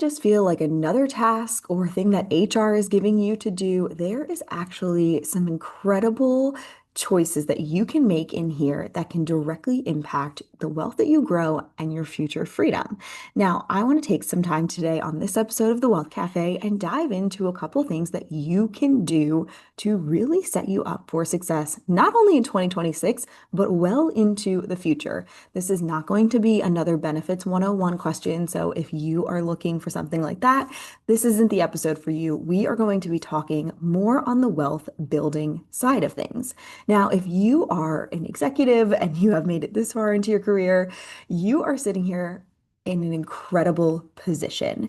just feel like another task or thing that HR is giving you to do, there is actually some incredible choices that you can make in here that can directly impact the wealth that you grow and your future freedom. Now, I want to take some time today on this episode of the Wealth Cafe and dive into a couple things that you can do to really set you up for success, not only in 2026, but well into the future. This is not going to be another benefits 101 question. So if you are looking for something like that, this isn't the episode for you. We are going to be talking more on the wealth building side of things. Now, if you are an executive and you have made it this far into your career, you are sitting here in an incredible position.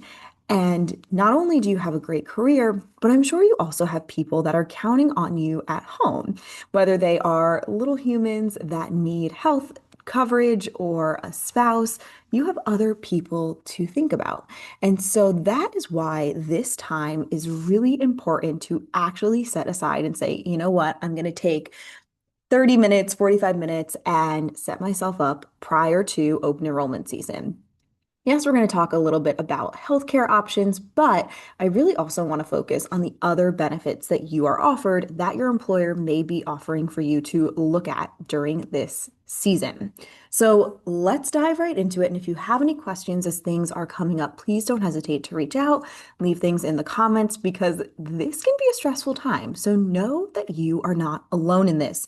And not only do you have a great career, but I'm sure you also have people that are counting on you at home, whether they are little humans that need health coverage or a spouse, you have other people to think about. And so that is why this time is really important to actually set aside and say, you know what, I'm going to take 30 minutes, 45 minutes and set myself up prior to open enrollment season. Yes, we're going to talk a little bit about healthcare options, but I really also want to focus on the other benefits that you are offered that your employer may be offering for you to look at during this season. So let's dive right into it. And if you have any questions as things are coming up, please don't hesitate to reach out, leave things in the comments because this can be a stressful time. So know that you are not alone in this.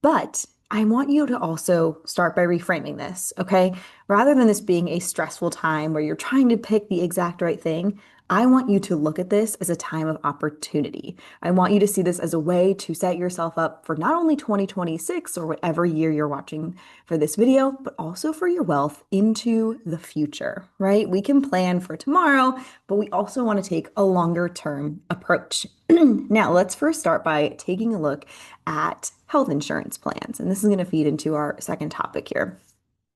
But I want you to also start by reframing this, okay? Rather than this being a stressful time where you're trying to pick the exact right thing, I want you to look at this as a time of opportunity. I want you to see this as a way to set yourself up for not only 2026 or whatever year you're watching for this video, but also for your wealth into the future, right? We can plan for tomorrow, but we also want to take a longer term approach. Now, let's first start by taking a look at health insurance plans. And this is going to feed into our second topic here.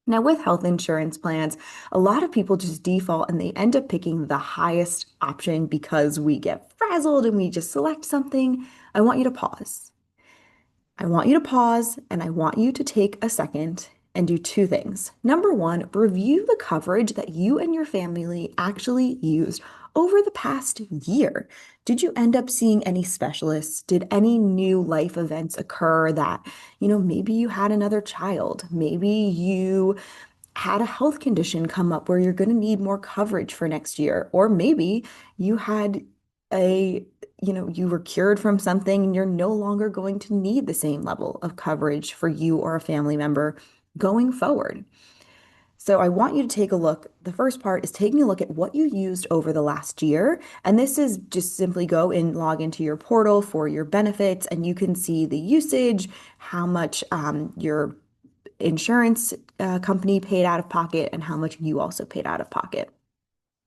Now, with health insurance plans, a lot of people just default and they end up picking the highest option because we get frazzled and we just select something. I want you to pause. I want you to pause and I want you to take a second and do two things. Number one, review the coverage that you and your family actually used over the past year. Did you end up seeing any specialists? Did any new life events occur that, maybe you had another child, maybe you had a health condition come up where you're going to need more coverage for next year, or maybe you had a you were cured from something and you're no longer going to need the same level of coverage for you or a family member going forward. So I want you to take a look. The first part is taking a look at what you used over the last year. And this is just simply go and log into your portal for your benefits, and you can see the usage, how much your insurance company paid out of pocket, and how much you also paid out of pocket.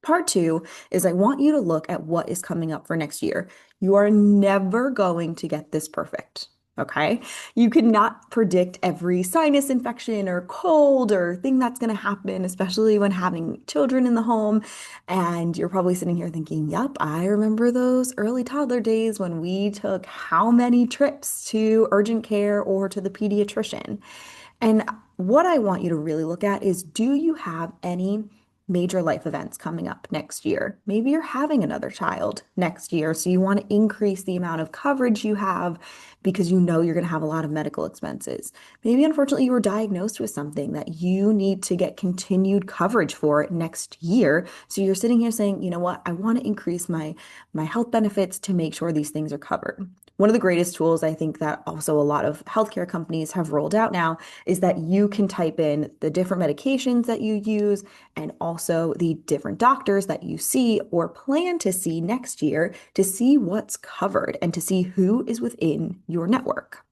Part two is I want you to look at what is coming up for next year. You are never going to get this perfect. Okay. You cannot predict every sinus infection or cold or thing that's going to happen, especially when having children in the home. And you're probably sitting here thinking, yep, I remember those early toddler days when we took how many trips to urgent care or to the pediatrician. And what I want you to really look at is, do you have any major life events coming up next year? Maybe you're having another child next year, so you want to increase the amount of coverage you have because you know you're going to have a lot of medical expenses. Maybe, unfortunately, you were diagnosed with something that you need to get continued coverage for next year. So you're sitting here saying, you know what, I want to increase my health benefits to make sure these things are covered. One of the greatest tools I think that also a lot of healthcare companies have rolled out now is that you can type in the different medications that you use and also the different doctors that you see or plan to see next year to see what's covered and to see who is within your network.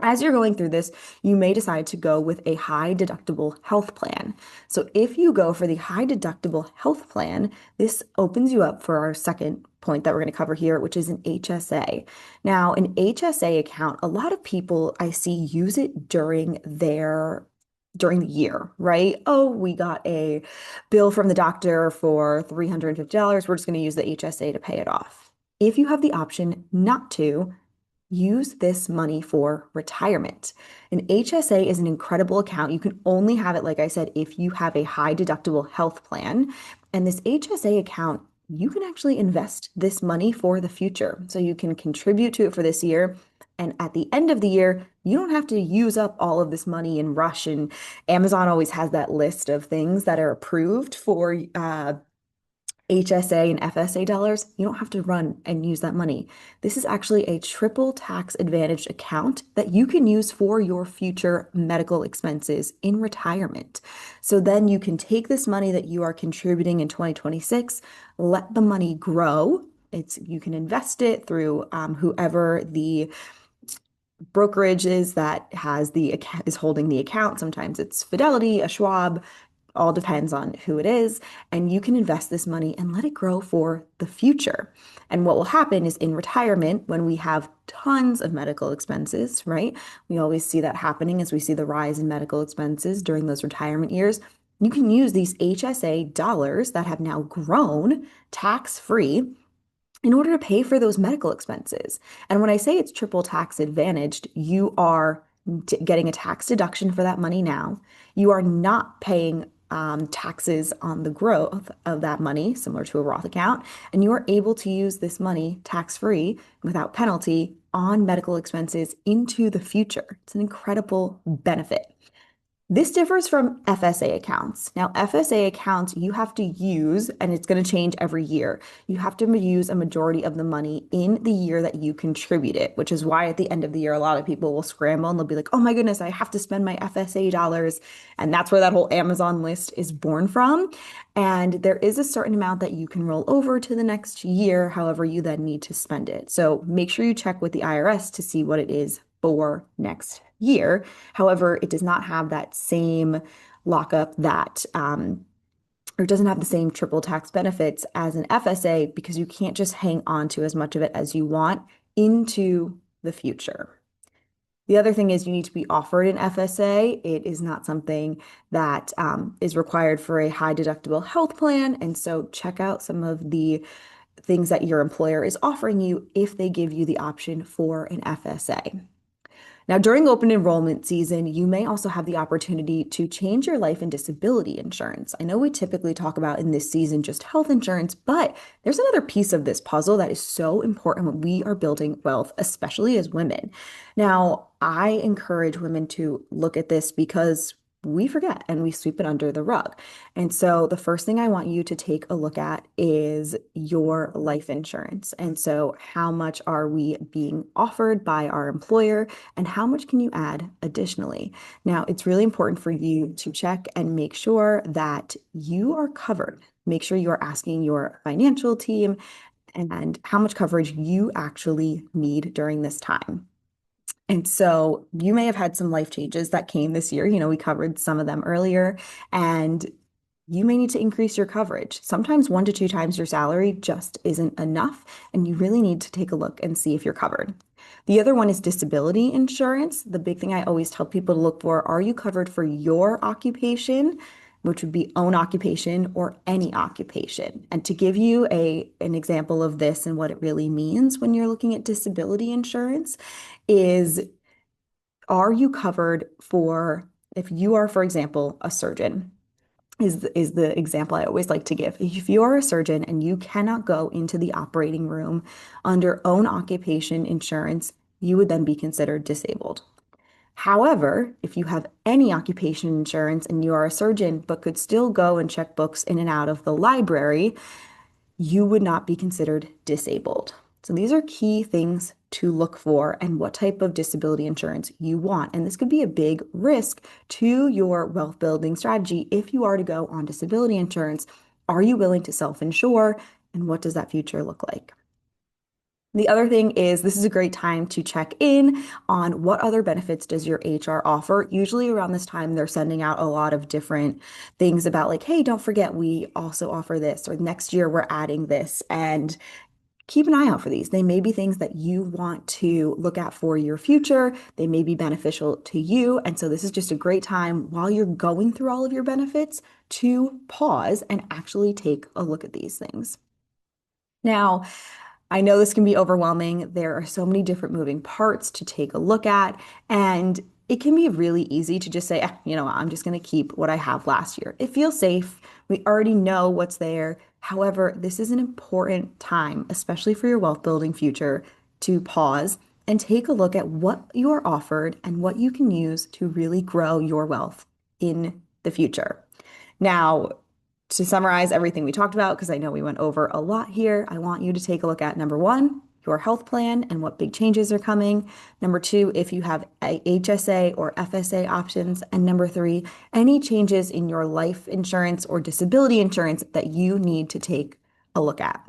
As you're going through this, you may decide to go with a high deductible health plan. So if you go for the high deductible health plan, this opens you up for our second point that we're going to cover here, which is an HSA. Now, an HSA account, a lot of people I see use it during the year, right? Oh, we got a bill from the doctor for $350. We're just going to use the HSA to pay it off. If you have the option not to, use this money for retirement. An HSA is an incredible account. You can only have it, like I said, if you have a high deductible health plan. And this HSA account, you can actually invest this money for the future. So you can contribute to it for this year. And at the end of the year, you don't have to use up all of this money in rush. And Amazon always has that list of things that are approved for HSA and FSA dollars. You don't have to run and use that money. This is actually a triple tax advantaged account that you can use for your future medical expenses in retirement. So then you can take this money that you are contributing in 2026, let the money grow. You can invest it through whoever the brokerage is that is holding the account. Sometimes it's Fidelity, a Schwab, all depends on who it is. And you can invest this money and let it grow for the future. And what will happen is in retirement, when we have tons of medical expenses, right? We always see that happening as we see the rise in medical expenses during those retirement years. You can use these HSA dollars that have now grown tax-free in order to pay for those medical expenses. And when I say it's triple tax advantaged, you are getting a tax deduction for that money now. You are not paying taxes on the growth of that money, similar to a Roth account, and you are able to use this money tax-free without penalty on medical expenses into the future. It's an incredible benefit. This differs from FSA accounts. Now, FSA accounts you have to use, and it's going to change every year. You have to use a majority of the money in the year that you contribute it, which is why at the end of the year, a lot of people will scramble and they'll be like, oh my goodness, I have to spend my FSA dollars. And that's where that whole Amazon list is born from. And there is a certain amount that you can roll over to the next year. However, you then need to spend it. So make sure you check with the IRS to see what it is for next year. However, it does not have that same lockup or doesn't have the same triple tax benefits as an FSA because you can't just hang on to as much of it as you want into the future. The other thing is you need to be offered an FSA. It is not something that is required for a high deductible health plan. And so check out some of the things that your employer is offering you if they give you the option for an FSA. Now, during open enrollment season, you may also have the opportunity to change your life and disability insurance. I know we typically talk about in this season just health insurance, but there's another piece of this puzzle that is so important when we are building wealth, especially as women. Now, I encourage women to look at this because we forget and we sweep it under the rug. And so the first thing I want you to take a look at is your life insurance. And so how much are we being offered by our employer and how much can you add additionally? Now, it's really important for you to check and make sure that you are covered. Make sure you are asking your financial team and how much coverage you actually need during this time. And so you may have had some life changes that came this year. We covered some of them earlier, and you may need to increase your coverage. Sometimes 1 to 2 times your salary just isn't enough, and you really need to take a look and see if you're covered. The other one is disability insurance. The big thing I always tell people to look for, are you covered for your occupation, which would be own occupation or any occupation? And to give you an example of this and what it really means when you're looking at disability insurance is, are you covered for, if you are, for example, a surgeon, is the example I always like to give. If you are a surgeon and you cannot go into the operating room under own occupation insurance, you would then be considered disabled. However, if you have any occupation insurance and you are a surgeon but could still go and check books in and out of the library, you would not be considered disabled. So these are key things to look for and what type of disability insurance you want. And this could be a big risk to your wealth building strategy if you are to go on disability insurance. Are you willing to self-insure? And what does that future look like? The other thing is this is a great time to check in on what other benefits does your HR offer. Usually around this time, they're sending out a lot of different things about like, hey, don't forget, we also offer this, or next year we're adding this. And keep an eye out for these. They may be things that you want to look at for your future. They may be beneficial to you. And so this is just a great time while you're going through all of your benefits to pause and actually take a look at these things. Now, I know this can be overwhelming. There are so many different moving parts to take a look at, and it can be really easy to just say, I'm just going to keep what I have last year. It feels safe, We already know what's there. However, this is an important time, especially for your wealth building future, to pause and take a look at what you are offered and what you can use to really grow your wealth in the future. Now, to summarize everything we talked about, because I know we went over a lot here, I want you to take a look at number one, your health plan and what big changes are coming. Number two, if you have a HSA or FSA options. And number three, any changes in your life insurance or disability insurance that you need to take a look at.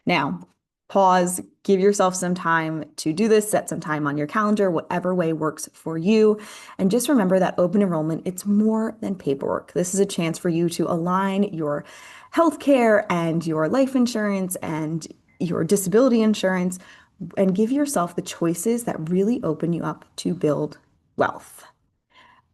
Now, pause, give yourself some time to do this, set some time on your calendar, whatever way works for you. And just remember that open enrollment, it's more than paperwork. This is a chance for you to align your healthcare and your life insurance and your disability insurance and give yourself the choices that really open you up to build wealth.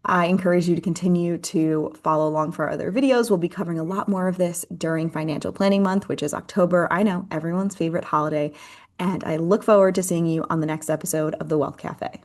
I encourage you to continue to follow along for our other videos. We'll be covering a lot more of this during Financial Planning Month, which is October. I know, everyone's favorite holiday. And I look forward to seeing you on the next episode of The Wealth Cafe.